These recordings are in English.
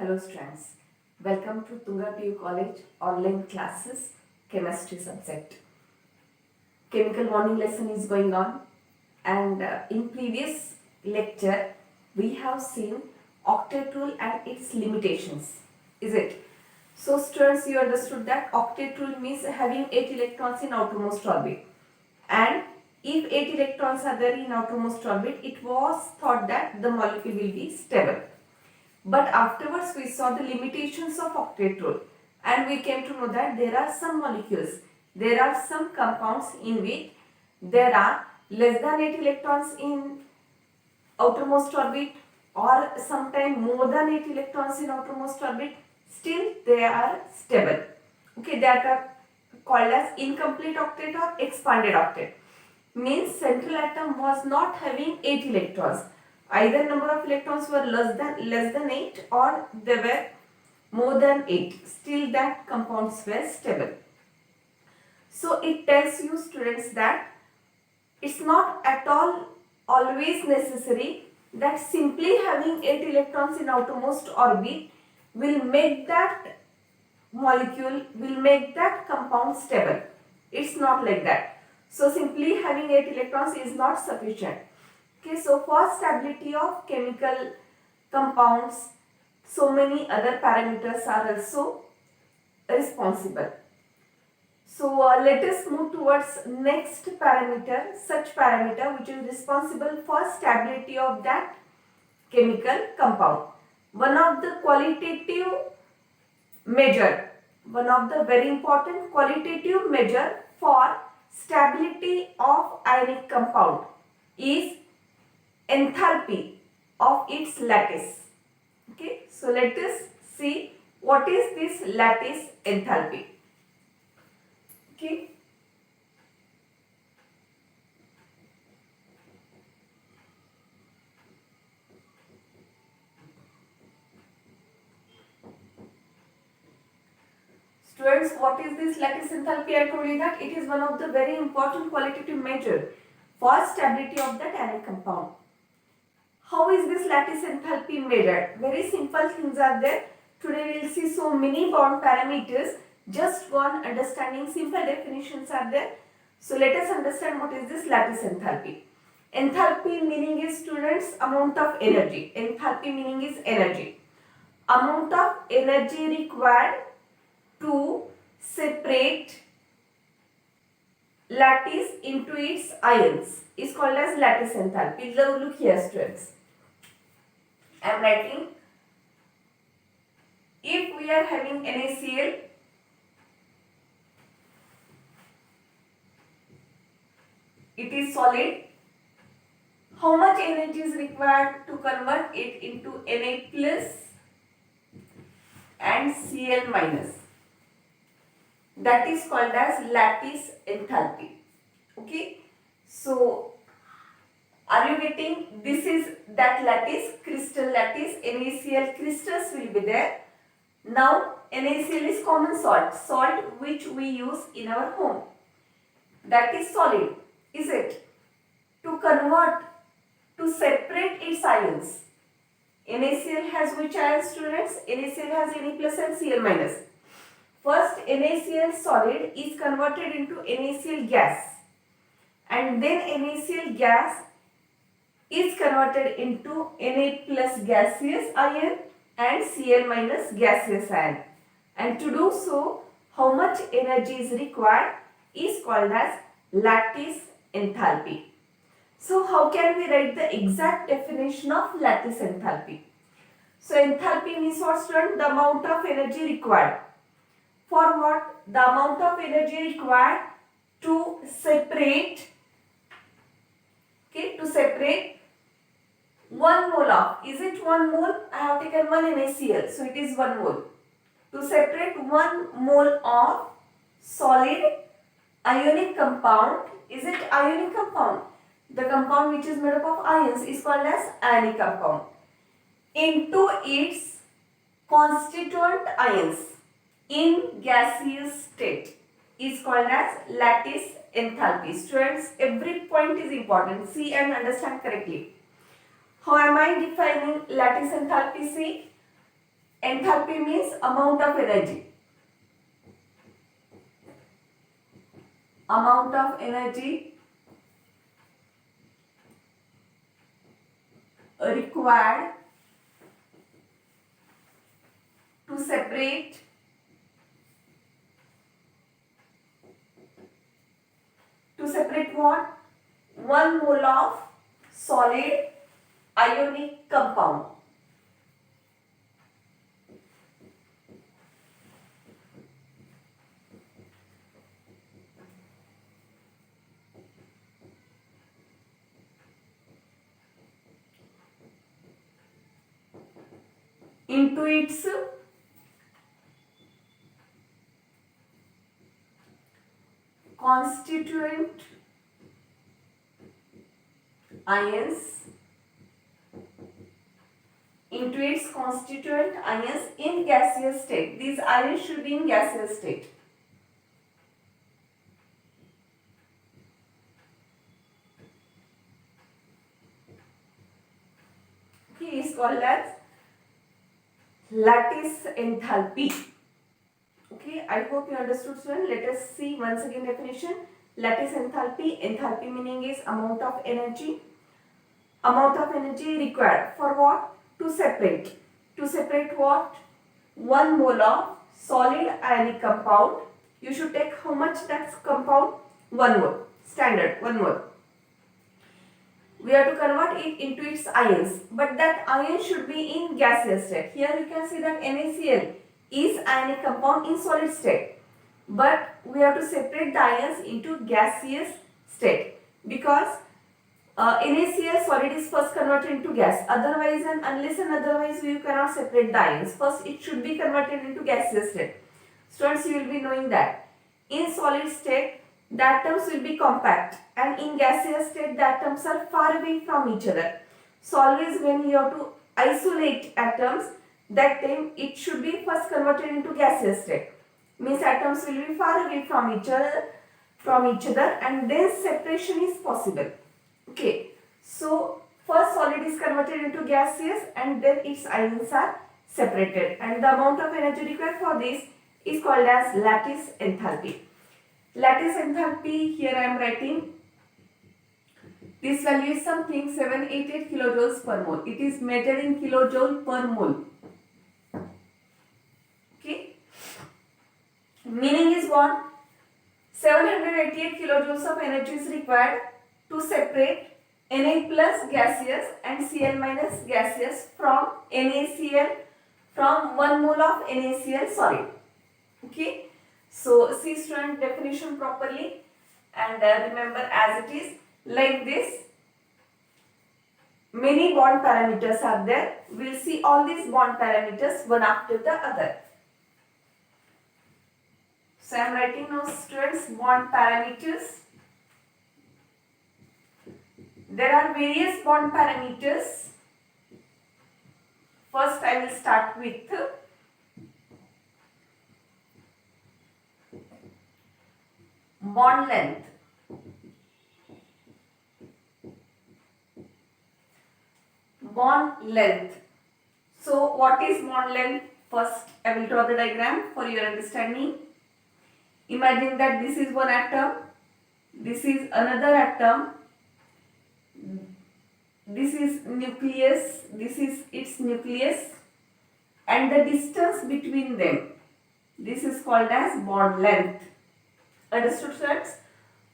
Hello students, welcome to Tunga PU College online classes chemistry subject. Chemical bonding lesson is going on and in previous lecture we have seen octet rule and its limitations, is it? So students, you understood that octet rule means having 8 electrons in outermost orbit, and if 8 electrons are there in outermost orbit, it was thought that the molecule will be stable. But afterwards we saw the limitations of octet rule and we came to know that there are some molecules, there are some compounds in which there are less than 8 electrons in outermost orbit or sometimes more than 8 electrons in outermost orbit, still they are stable. Okay, that are called as incomplete octet or expanded octet. Means central atom was not having 8 electrons. Either number of electrons were less than 8 or they were more than 8. Still that compounds were stable. So it tells you students that it's not at all always necessary that simply having 8 electrons in outermost orbit will make that molecule, will make that compound stable. It's not like that. So simply having 8 electrons is not sufficient. Okay, so for stability of chemical compounds, so many other parameters are also responsible. So let us move towards next parameter, such parameter which is responsible for stability of that chemical compound. One of the qualitative measure, one of the very important qualitative measure for stability of ionic compound is enthalpy of its lattice. Okay, so let us see what is this lattice enthalpy. Okay, students, what is this lattice enthalpy? I told you that it is one of the very important qualitative measure for stability of that ionic compound. How is this lattice enthalpy measured? Very simple things are there. Today we will see so many bond parameters. Just one understanding, simple definitions are there. So let us understand what is this lattice enthalpy. Enthalpy meaning is, students, amount of energy. Enthalpy meaning is energy. Amount of energy required to separate lattice into its ions is called as lattice enthalpy. Look here, students. I am writing, if we are having NaCl, it is solid, how much energy is required to convert it into Na plus and Cl minus? That is called as lattice enthalpy. Okay, so are you getting? This is that lattice, crystal lattice. NaCl crystals will be there. Now NaCl is common salt which we use in our home. That is solid, is it? To convert, to separate its ions, NaCl has which ions, students? NaCl has Na plus and Cl minus. First NaCl solid is converted into NaCl gas, and then NaCl gas is converted into Na plus gaseous ion and Cl minus gaseous ion. And to do so, how much energy is required is called as lattice enthalpy. So how can we write the exact definition of lattice enthalpy? So enthalpy means what, student? The amount of energy required. For what? The amount of energy required to separate, okay, to separate 1 mole of, is it 1 mole? I have taken 1 NaCl, so it is 1 mole. To separate 1 mole of solid ionic compound, is it ionic compound? The compound which is made up of ions is called as ionic compound, into its constituent ions in gaseous state is called as lattice enthalpy. Students, every point is important. See and understand correctly. How am I defining lattice enthalpy? See, Enthalpy means amount of energy. Amount of energy required to separate what? 1 mole of solid ionic compound. Into its constituent ions, in gaseous state. These ions should be in gaseous state. Okay, is called as lattice enthalpy. Okay, I hope you understood, students. Let us see once again definition. Lattice enthalpy. Enthalpy meaning is amount of energy. Amount of energy required for what? To separate. To separate what? 1 mole of solid ionic compound. You should take how much that's compound? 1 mole. Standard 1 mole. We have to convert it into its ions, but that ion should be in gaseous state. Here you can see that NaCl is ionic compound in solid state, but we have to separate the ions into gaseous state because NaCl solid is first converted into gas. Otherwise and unless and otherwise you cannot separate the ions. First it should be converted into gaseous state. Students, you will be knowing that in solid state the atoms will be compact and in gaseous state the atoms are far away from each other. So always when you have to isolate atoms, that time it should be first converted into gaseous state. Means atoms will be far away from each other and then separation is possible. Okay, so first solid is converted into gaseous and then its ions are separated, and the amount of energy required for this is called as lattice enthalpy. Lattice enthalpy, here I am writing, this value is something 788 kilojoules per mole. It is measured in kilojoule per mole. Okay, meaning is what? 788 kilojoules of energy is required to separate Na plus gaseous and Cl minus gaseous from NaCl, from 1 mole of NaCl solid. Okay, so see student definition properly and remember as it is like this. Many bond parameters are there. We will see all these bond parameters one after the other. So I am writing now students bond parameters. There are various bond parameters. First I will start with bond length. Bond length. So what is bond length? First I will draw the diagram for your understanding. Imagine that this is one atom, this is another atom, this is nucleus, this is its nucleus, and the distance between them, this is called as bond length. Understood students?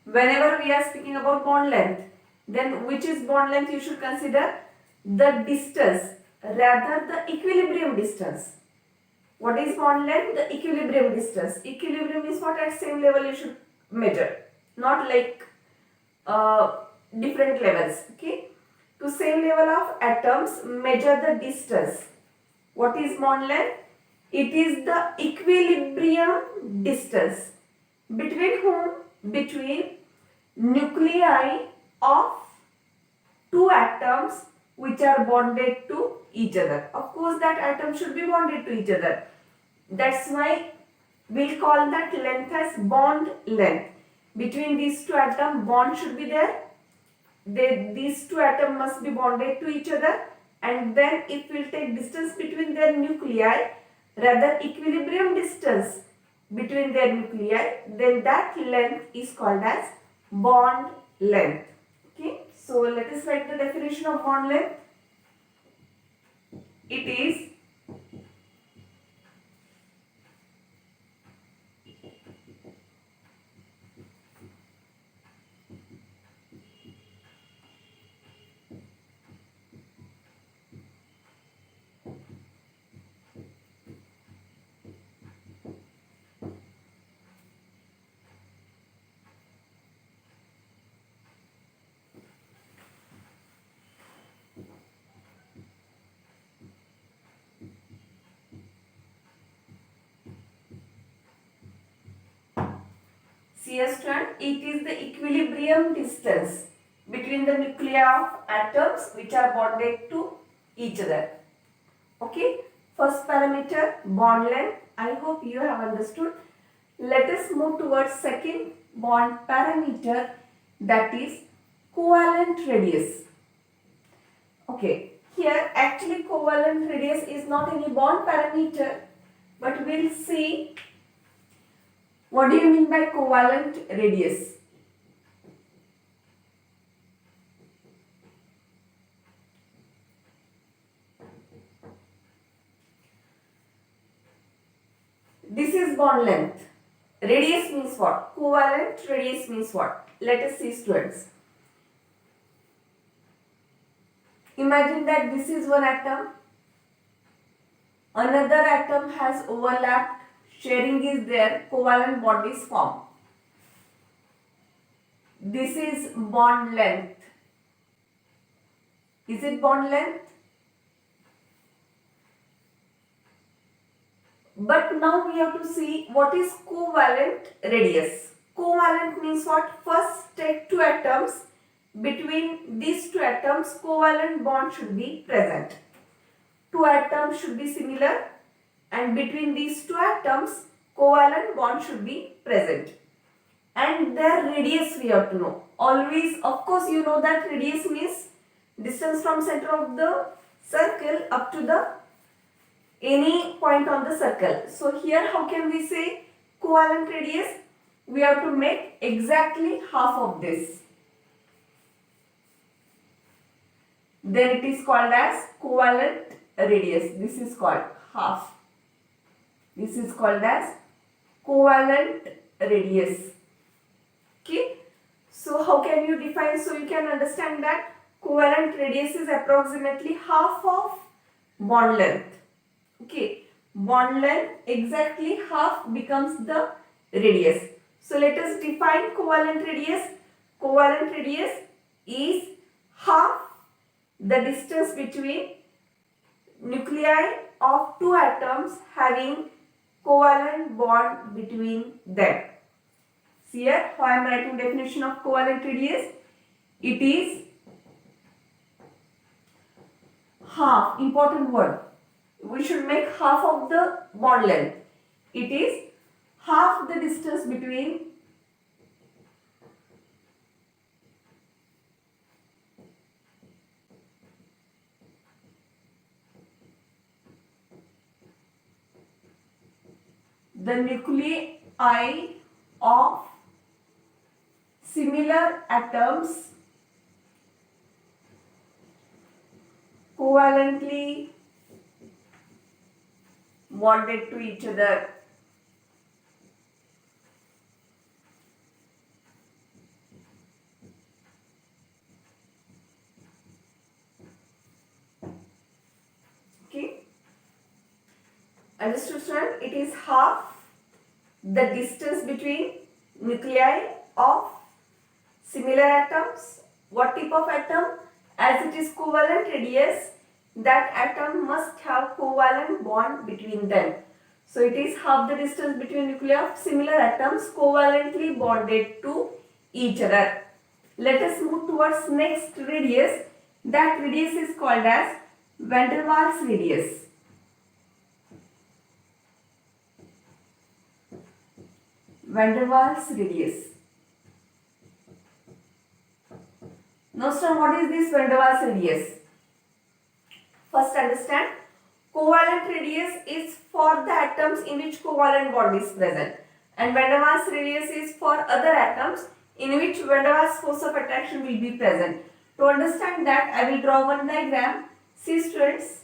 Whenever we are speaking about bond length, then which is bond length you should consider? The distance, rather the equilibrium distance. What is bond length? The equilibrium distance. Equilibrium is what? At same level you should measure, not like different levels. Okay, to same level of atoms measure the distance. What is bond length? It is the equilibrium distance between whom? Between nuclei of two atoms which are bonded to each other. Of course that atom should be bonded to each other. That's why we'll call that length as bond length. Between these two atoms bond should be there. These two atoms must be bonded to each other, and then if we'll take distance between their nuclei, rather equilibrium distance between their nuclei, then that length is called as bond length. Okay, so let us write the definition of bond length. It is it is the equilibrium distance between the nuclei of atoms which are bonded to each other. Okay, first parameter bond length. I hope you have understood. Let us move towards second bond parameter, that is covalent radius. Okay, here actually covalent radius is not any bond parameter, but we'll see what do you mean by covalent radius. This is bond length. Radius means what? Covalent radius means what? Let us see, students. Imagine that this is one atom. Another atom has overlapped. Sharing is there. Covalent bond is formed. This is bond length. Is it bond length? But now we have to see what is covalent radius. Covalent means what? First take two atoms. Between these two atoms, covalent bond should be present. Two atoms should be similar, and between these two atoms, covalent bond should be present. And their radius we have to know. Always, of course, you know that radius means distance from center of the circle up to the any point on the circle. So here how can we say covalent radius? We have to make exactly half of this. Then it is called as covalent radius. This is called half. This is called as covalent radius. Okay. So how can you define? So you can understand that covalent radius is approximately half of bond length. Okay, bond length exactly half becomes the radius. So let us define covalent radius. Covalent radius is half the distance between nuclei of two atoms having covalent bond between them. See here how I am writing definition of covalent radius. It is half, important word. We should make half of the bond length. It is half the distance between the nuclei of similar atoms covalently bonded to each other. Okay. Understood, student? It is half the distance between nuclei of similar atoms. What type of atom? As it is covalent radius, that atom must have covalent bond between them. So it is half the distance between nuclei of similar atoms covalently bonded to each other. Let us move towards next radius. That radius is called as van der Waals radius. Van der Waals radius. Now, sir, what is this van der Waals radius? First understand Covalent radius is for the atoms in which covalent bond is present, and van der Waals radius is for other atoms in which van der Waals force of attraction will be present. To understand that, I will draw one diagram. See students.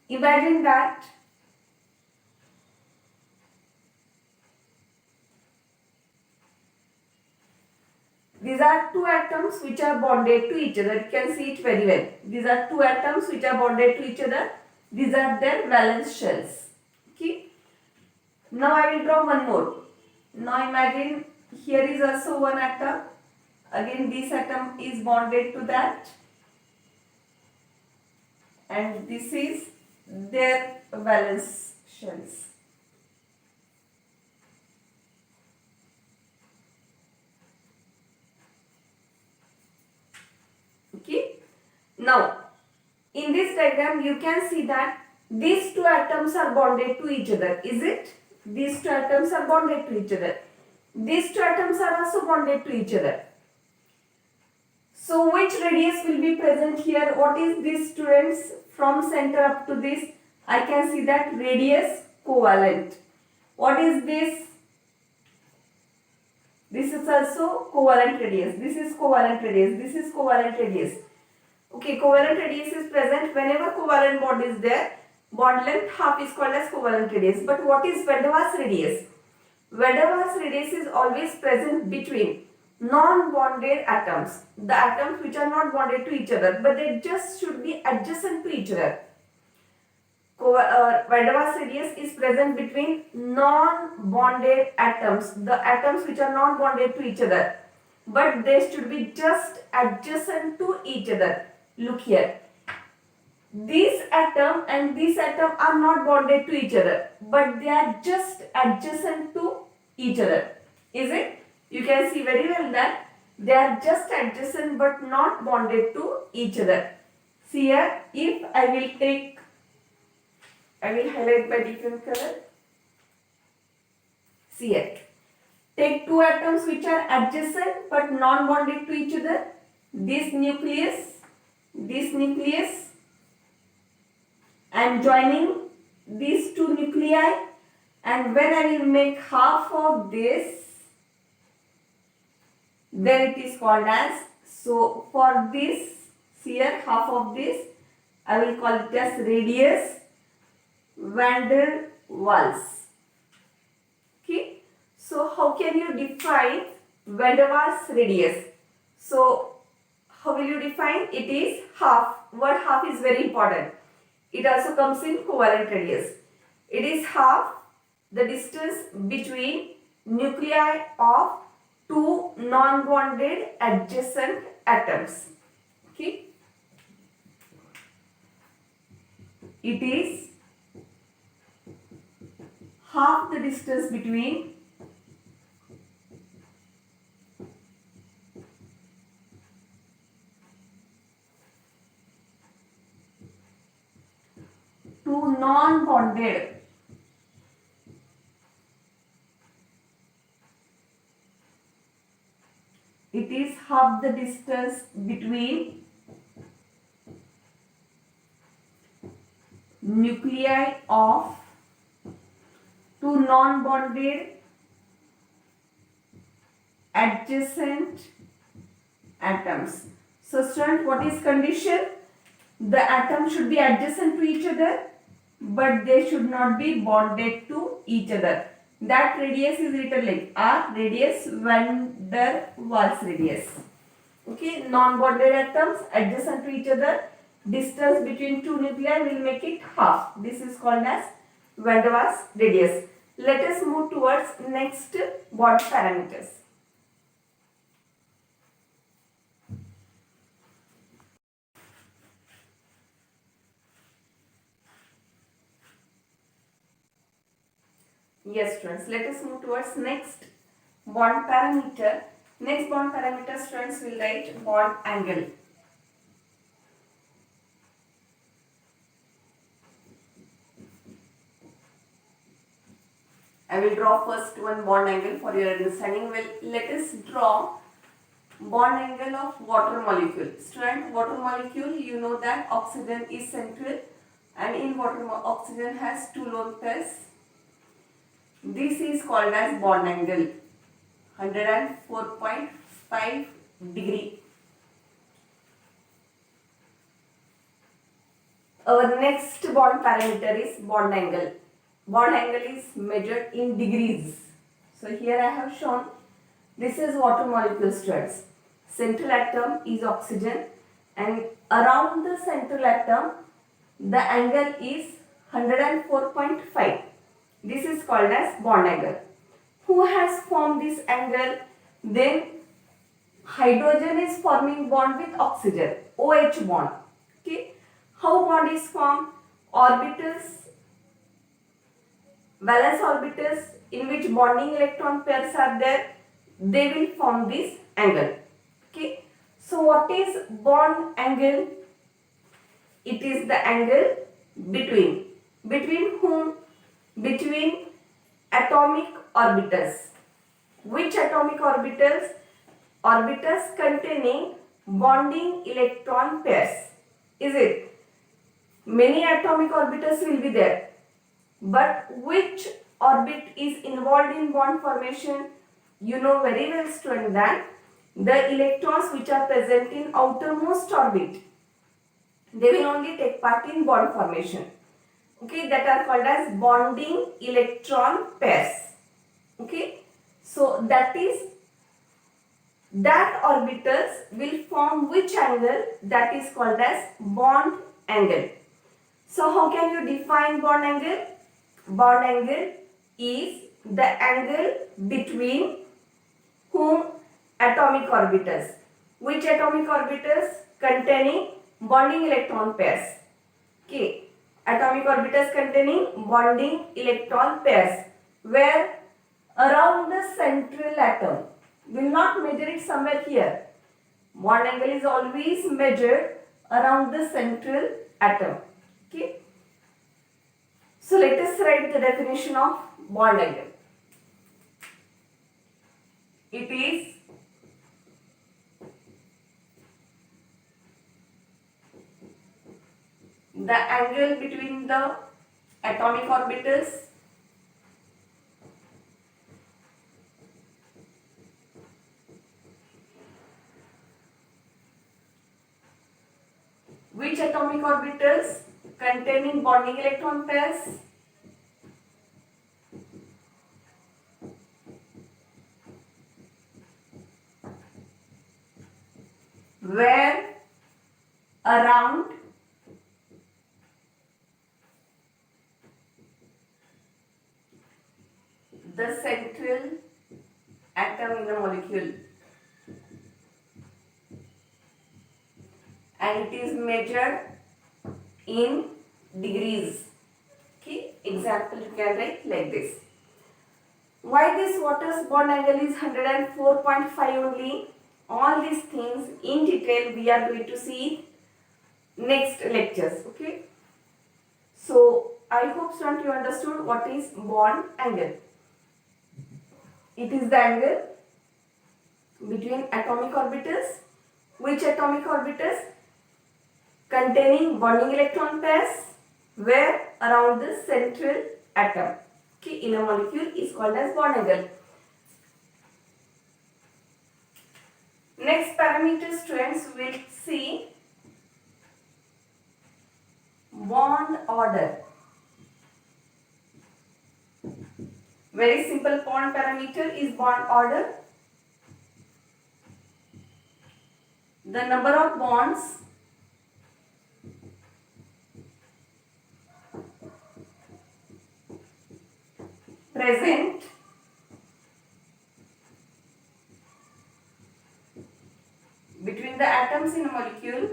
Imagine that these are two atoms which are bonded to each other. You can see it very well. These are two atoms which are bonded to each other. These are their valence shells. Okay. Now I will draw one more. Now imagine here is also one atom. Again this atom is bonded to that. And this is their valence shells. Okay. Now, in this diagram, you can see that these two atoms are bonded to each other. Is it? These two atoms are bonded to each other. These two atoms are also bonded to each other. So, which radius will be present here? What is this, students? From center up to this, I can see that radius covalent. What is this? This is also covalent radius. This is covalent radius. This is covalent radius. Okay, covalent radius is present whenever covalent bond is there. Bond length half is called as covalent radius. But what is van der Waals radius? Van der Waals radius is always present between non-bonded atoms. The atoms which are not bonded to each other, but they just should be adjacent to each other. Van der Waals radius is present between non-bonded atoms, the atoms which are not bonded to each other, but they should be just adjacent to each other. Look here. This atom and this atom are not bonded to each other, but they are just adjacent to each other. Is it? You can see very well that they are just adjacent but not bonded to each other. See here, if I will highlight by different color. See here. Take two atoms which are adjacent but non-bonded to each other. This nucleus. I am joining these two nuclei, and when I will make half of this, then it is called as, so for this, here half of this, I will call it as radius van der Waals. Okay. So how can you define van der Waals radius? So how will you define? It is half. Word half is very important. It also comes in covalent radius. It is half the distance between nuclei of two non-bonded adjacent atoms. Okay. It is half the distance between two non-bonded it is half the distance between nuclei of two non-bonded adjacent atoms. So student, what is condition? The atoms should be adjacent to each other, but they should not be bonded to each other. That radius is written like R, radius van der Waals radius. Okay, non-bonded atoms adjacent to each other, distance between two nuclei will make it half. This is called as van der Waals radius. Let us move towards next bond parameters. Yes, students, let us move towards next bond parameter. Next bond parameter, students, will write bond angle. I will draw first one bond angle for your understanding. Well, let us draw bond angle of water molecule. Student, water molecule, you know that oxygen is central, and in water oxygen has two lone pairs. This is called as bond angle, 104.5 degree. Our next bond parameter is bond angle. Bond angle is measured in degrees. So here I have shown, this is water molecule students. Central atom is oxygen, and around the central atom the angle is 104.5. This is called as bond angle. Who has formed this angle? Then hydrogen is forming bond with oxygen, OH bond. Okay. How bond is formed? Orbitals, valence orbitals in which bonding electron pairs are there, they will form this angle. Okay. So what is bond angle? It is the angle between whom? Between atomic orbitals. Which atomic orbitals? Orbitals containing bonding electron pairs. Is it? Many atomic orbitals will be there. But which orbit is involved in bond formation? You know very well, student, that the electrons which are present in outermost orbit, they will only take part in bond formation. Okay, that are called as bonding electron pairs. Okay, so that orbitals will form which angle? That is called as bond angle. So how can you define bond angle? Bond angle is the angle between whom? Atomic orbitals. Which atomic orbitals? Containing bonding electron pairs. Okay. Atomic orbitals containing bonding electron pairs, where around the central atom. Will not measure it somewhere here. Bond angle is always measured around the central atom. Okay. So let us write the definition of bond angle. It is the angle between the atomic orbitals which atomic orbitals containing bonding electron pairs where around the central atom in the molecule, and it is measured in degrees. Okay, example you can write like this. Why this water's bond angle is 104.5 only? All these things in detail we are going to see next lectures. Okay. So I hope student you understood what is bond angle. It is the angle between atomic orbitals. Which atomic orbitals? Containing bonding electron pairs where around the central atom, okay, in a molecule is called as bond angle. Next parameter students will see bond order. Very simple bond parameter is bond order. The number of bonds present between the atoms in a molecule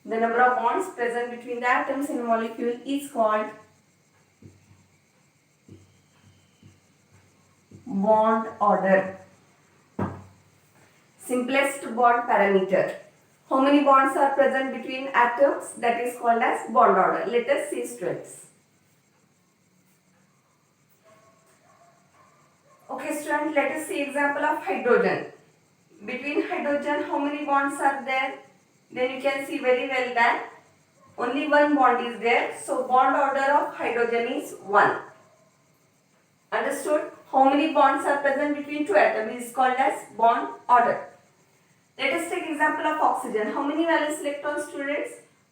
the number of bonds present between the atoms in a molecule is called bond order. Simplest bond parameter. How many bonds are present between atoms? That is called as bond order. Let us see, students. Okay, student, let us see example of hydrogen. Between hydrogen, how many bonds are there? Then you can see very well that only one bond is there. So bond order of hydrogen is 1. Understood? How many bonds are present between two atoms is called as bond order. Let us take example of oxygen. How many valence electrons, students?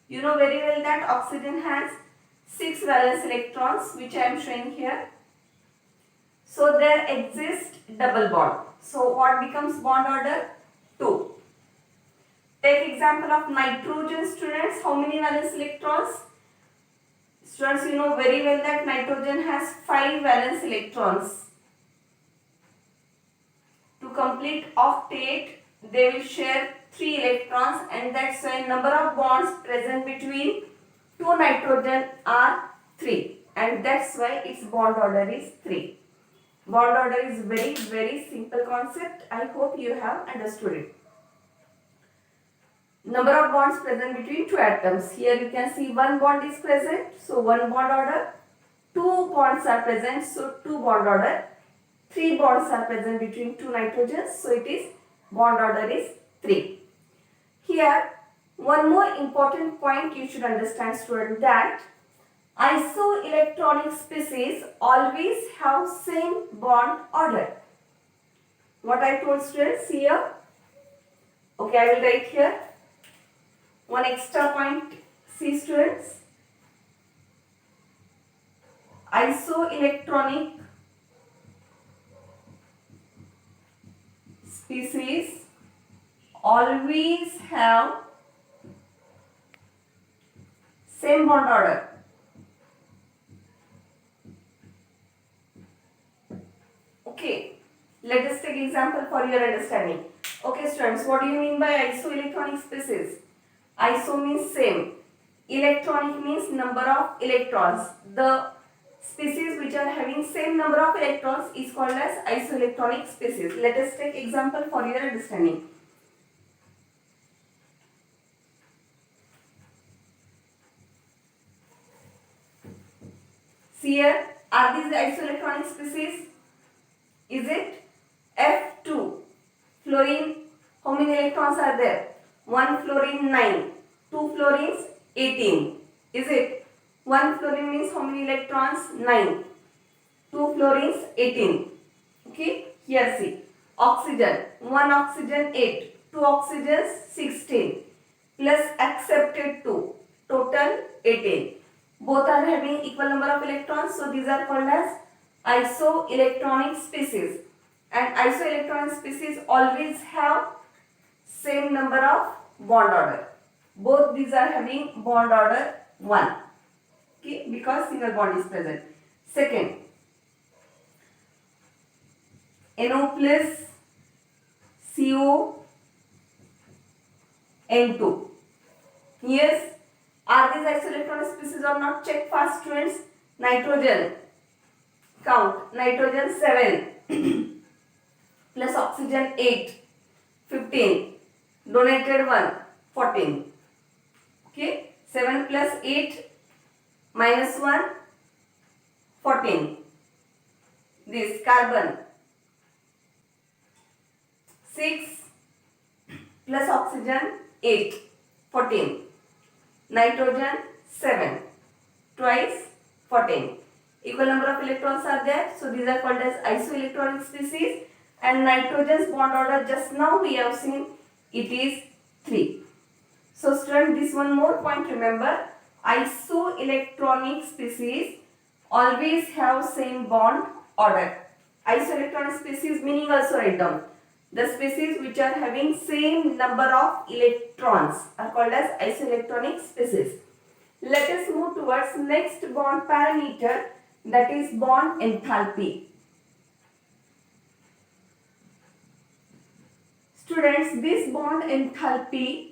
You know very well that oxygen has 6 valence electrons, which I am showing here. So there exists double bond. So what becomes bond order? 2. Take example of nitrogen, students. How many valence electrons? Students, you know very well that nitrogen has 5 valence electrons. To complete octet, they will share 3 electrons, and that's why number of bonds present between two nitrogen are 3, and that's why its bond order is 3. Bond order is very simple concept. I hope you have understood it. Number of bonds present between two atoms. Here you can see one bond is present, so one bond order. Two bonds are present, so two bond order. 3 bonds are present between two nitrogens, so it is bond order is 3. Here one more important point you should understand, student, that isoelectronic species always have same bond order. What I told, students, here. Okay, I will write here. One extra point, see, students. Isoelectronic species always have same bond order. Okay, let us take example for your understanding. Okay, students, what do you mean by isoelectronic species? Iso means same. Electronic means number of electrons. The species which are having same number of electrons is called as isoelectronic species. Let us take example for your understanding. See here, are these isoelectronic species? Is it? F2, fluorine, how many electrons are there? 1 fluorine 9, 2 fluorines 18. Is it? 1 fluorine means how many electrons? 9. 2 fluorines 18. Okay, here see. Oxygen, 1 oxygen 8, 2 oxygens 16, plus accepted 2, total 18. Both are having equal number of electrons, so these are called as isoelectronic species. And isoelectronic species always have same number of bond order. Both these are having bond order 1. Okay, because single bond is present. Second, NO plus CO N2. Yes, are these isoelectronic species or not? Check fast, students. Nitrogen, count. Nitrogen 7 plus oxygen 8, 15. Donated 1, 14. Okay, 7 plus 8 minus 1, 14. This carbon 6 plus oxygen 8, 14. Nitrogen 7, twice 14. Equal number of electrons are there, so these are called as isoelectronic species. And nitrogen's bond order, just now we have seen, it is 3. So student, this one more point remember, isoelectronic species always have same bond order. Isoelectronic species meaning also write down. The species which are having same number of electrons are called as isoelectronic species. Let us move towards next bond parameter, that is bond enthalpy. Students, this bond enthalpy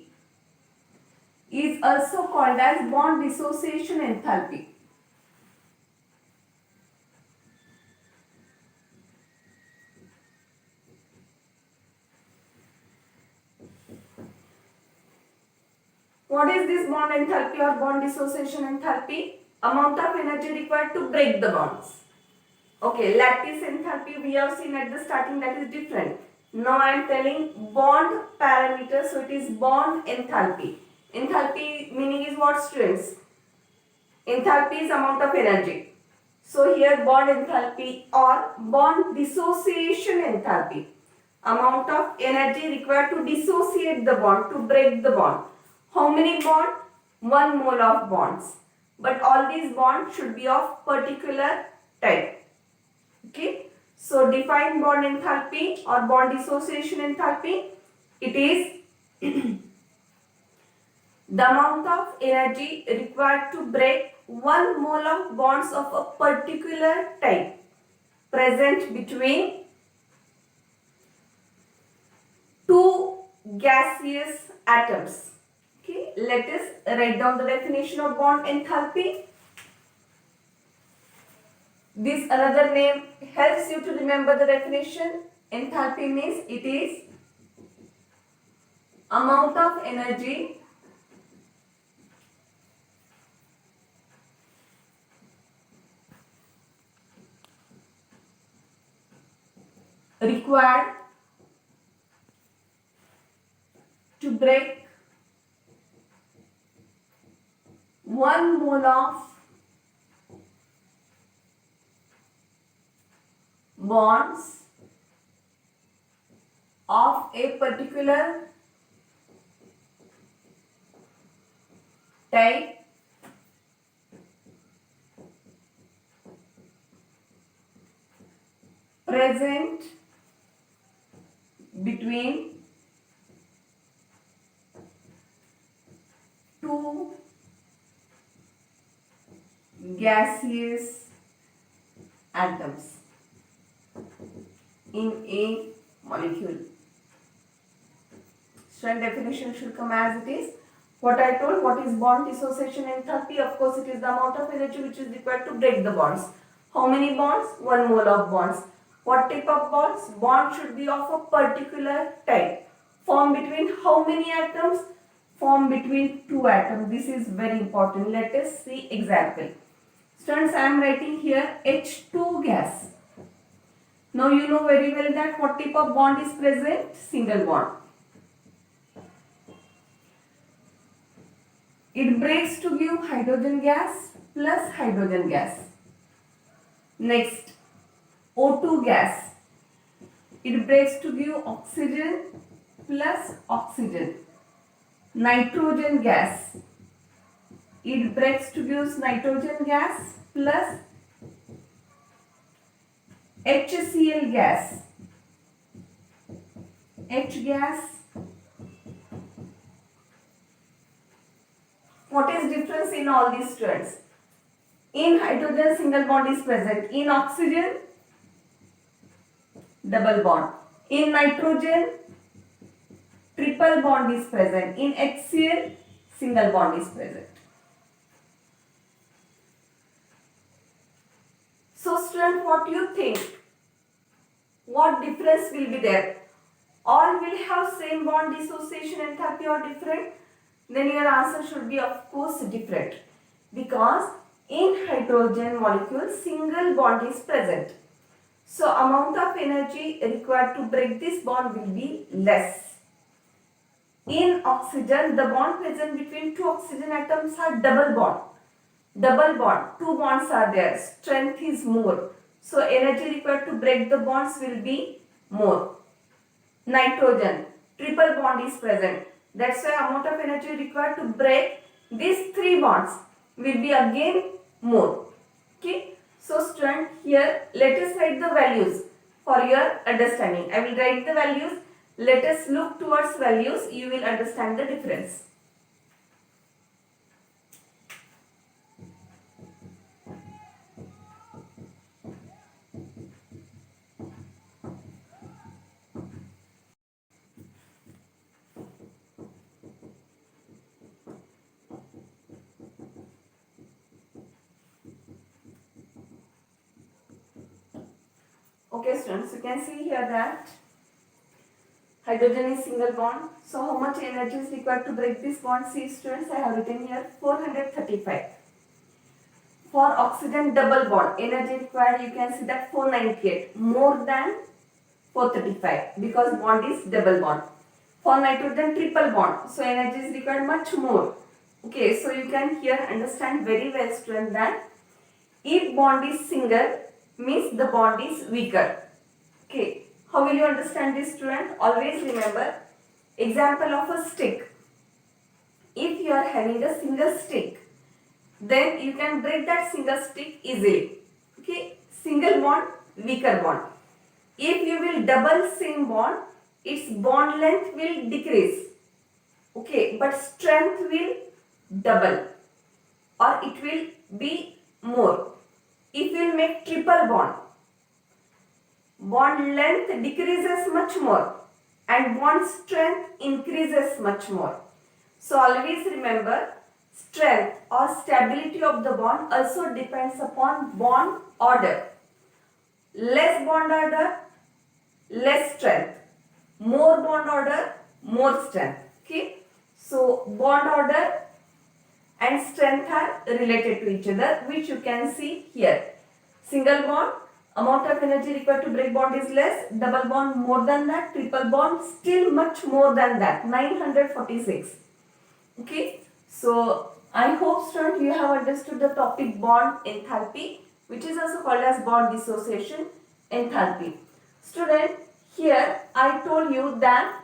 is also called as bond dissociation enthalpy. What is this bond enthalpy or bond dissociation enthalpy? Amount of energy required to break the bonds. Okay, lattice enthalpy we have seen at the starting, that is different. Now I am telling bond parameter, so it is bond enthalpy. Enthalpy meaning is what, students? Enthalpy is amount of energy. So here bond enthalpy or bond dissociation enthalpy. Amount of energy required to dissociate the bond, to break the bond. How many bond? 1 mole of bonds. But all these bonds should be of particular type. Okay. So define bond enthalpy or bond dissociation enthalpy. It is the amount of energy required to break 1 mole of bonds of a particular type present between two gaseous atoms. Okay, let us write down the definition of bond enthalpy. This another name helps you to remember the definition. Enthalpy means it is amount of energy required to break 1 mole of bonds of a particular type present between two gaseous atoms in a molecule. Student, definition should come as it is. What I told, what is bond dissociation enthalpy? Of course, it is the amount of energy which is required to break the bonds. How many bonds? 1 mole of bonds. What type of bonds? Bond should be of a particular type. Form between how many atoms? Form between 2 atoms. This is very important. Let us see example. Students, I am writing here H2 gas. Now you know very well that what type of bond is present? Single bond. It breaks to give hydrogen gas plus hydrogen gas. Next, O2 gas. It breaks to give oxygen plus oxygen. Nitrogen gas. It breaks to give nitrogen gas plus HCl gas. H gas. What is difference in all these students? In hydrogen, single bond is present. In oxygen, double bond. In nitrogen, triple bond is present. In HCl, single bond is present. So student, what do you think? What difference will be there? All will have same bond dissociation enthalpy or different? Then your answer should be of course different. Because in hydrogen molecule, single bond is present. So amount of energy required to break this bond will be less. In oxygen, the bond present between two oxygen atoms are double bond. Double bond, 2 bonds are there, strength is more. So energy required to break the bonds will be more. Nitrogen, triple bond is present. That's why amount of energy required to break these 3 bonds will be again more. Okay. So student, here let us write the values for your understanding. I will write the values. Let us look towards values. You will understand the difference. Okay students, you can see here that Hydrogen is single bond. So how much energy is required to break this bond? See students, I have written here 435. For oxygen double bond, energy required, you can see that 498, more than 435 because bond is double bond. For nitrogen triple bond, so energy is required much more. Okay, so you can here understand very well student that if bond is single means the bond is weaker. Okay, how will you understand this student? Always remember example of a stick. If you are having a single stick, then you can break that single stick easily. Okay, single bond, weaker bond. If you will double same bond, its bond length will decrease. Okay, but strength will double or it will be more. If you will make triple bond length decreases much more and bond strength increases much more. So always remember, strength or stability of the bond also depends upon bond order. Less bond order, less strength. More bond order, more strength. Okay. So bond order and strength are related to each other, which you can see here. Single bond, amount of energy required to break bond is less. Double bond more than that. Triple bond still much more than that, 946. Okay, so I hope student you have understood the topic bond enthalpy, which is also called as bond dissociation enthalpy. Student, here I told you that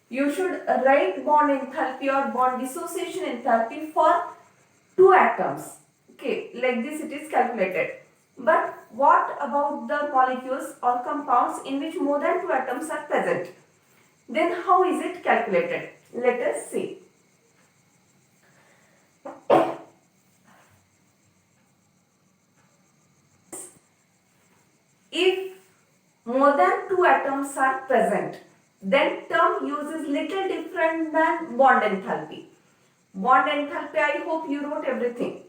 you should write bond enthalpy or bond dissociation enthalpy for two atoms. Okay, like this it is calculated. But what about the molecules or compounds in which more than two atoms are present? Then how is it calculated? Let us see. If more than two atoms are present, then term use is little different than bond enthalpy. Bond enthalpy, I hope you wrote everything.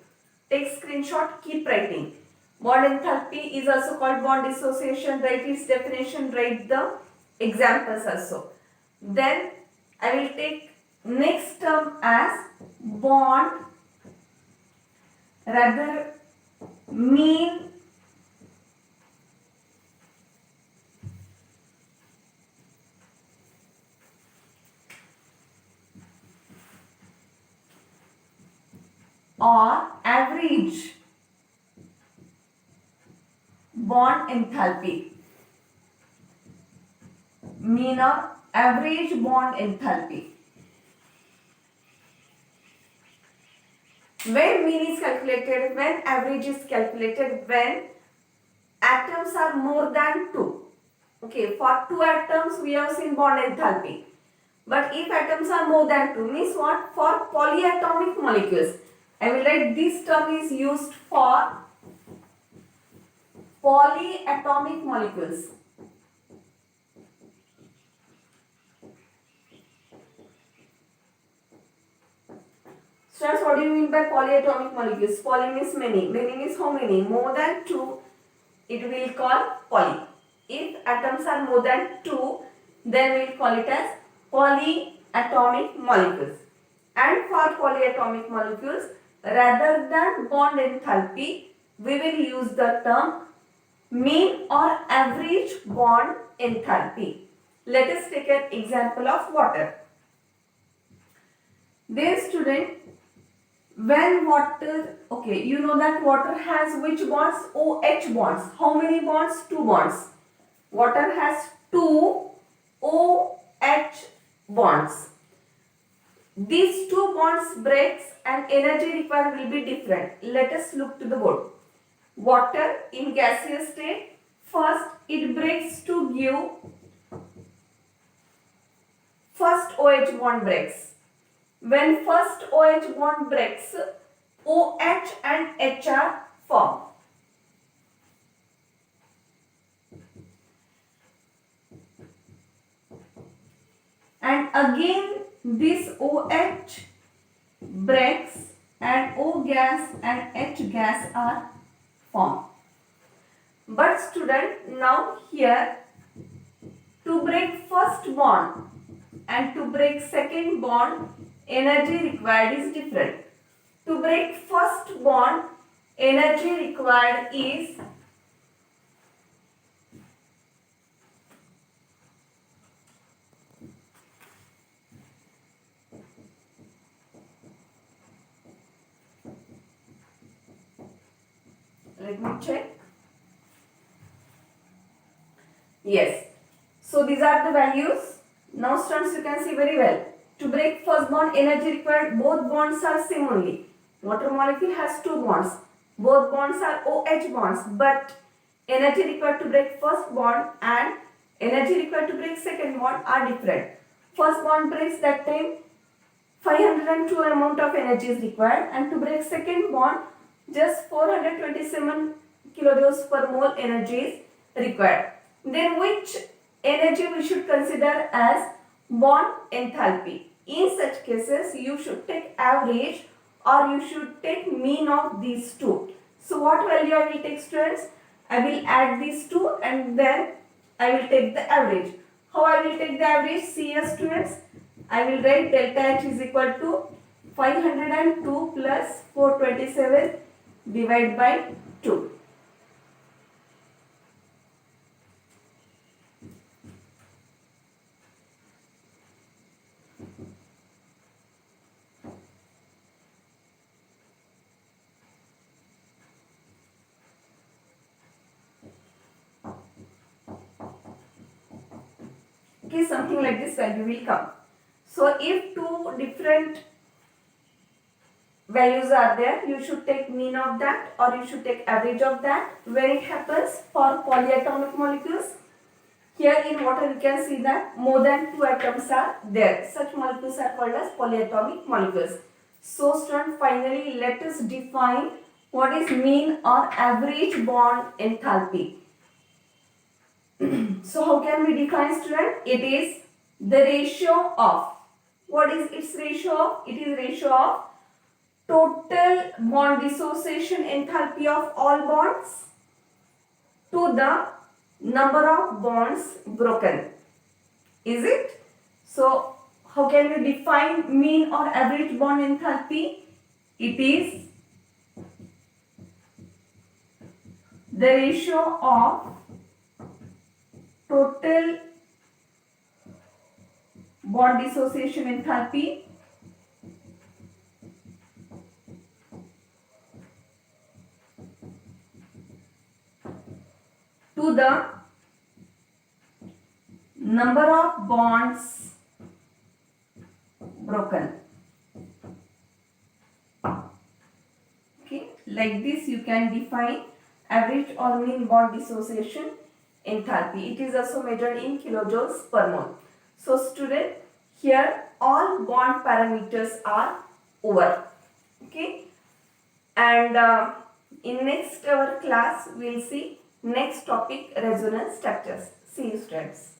Take screenshot, keep writing. Bond enthalpy is also called bond dissociation. Write its definition, write the examples also. Then I will take next term as bond rather mean or average bond enthalpy. Mean or average bond enthalpy. When mean is calculated, when average is calculated, when atoms are more than 2. Okay, for 2 atoms we have seen bond enthalpy. But if atoms are more than 2 means what? For polyatomic molecules. I will write this term is used for polyatomic molecules. Students, what do you mean by polyatomic molecules? Poly means many. Many means how many? More than 2, it will call poly. If atoms are more than 2, then we will call it as polyatomic molecules. And for polyatomic molecules, rather than bond enthalpy, we will use the term mean or average bond enthalpy. Let us take an example of water. Dear student, when water, okay, you know that water has which bonds? OH bonds. How many bonds? 2 bonds. Water has 2 OH bonds. These 2 bonds breaks and energy required will be different. Let us look to the board. Water in gaseous state, first it breaks to give first OH bond breaks. When first OH bond breaks, OH and HR form. And again this OH breaks and O gas and H gas are formed. But student, now here To break first bond and to break second bond, energy required is different. To break first bond, energy required is let me check. Yes. So these are the values. Now students, you can see very well. To break first bond, energy required, both bonds are same only. Water molecule has two bonds. Both bonds are OH bonds, but energy required to break first bond and energy required to break second bond are different. First bond breaks, that time 502 amount of energy is required, and to break second bond just 427 kilojoules per mole energy is required. Then which energy we should consider as bond enthalpy? In such cases you should take average or you should take mean of these two. So what value I will take, students? I will add these two and then I will take the average. How I will take the average? See here, students. I will write delta H is equal to 502 plus 427 divided by 2. Okay, something like this value will come. So if two different values are there, you should take mean of that or you should take average of that. When it happens for polyatomic molecules, here in water you can see that more than 2 atoms are there. Such molecules are called as polyatomic molecules. So student, finally let us define what is mean or average bond enthalpy. So how can we define, student? It is the ratio of, what is its ratio of? It is ratio of total bond dissociation enthalpy of all bonds to the number of bonds broken. Is it? So how can we define mean or average bond enthalpy? It is the ratio of total bond dissociation enthalpy to the number of bonds broken. Okay, like this you can define average or mean bond dissociation enthalpy. It is also measured in kilojoules per mole. So student, here all bond parameters are over. Okay, and in next our class we will see next topic, resonance structures. See you, students.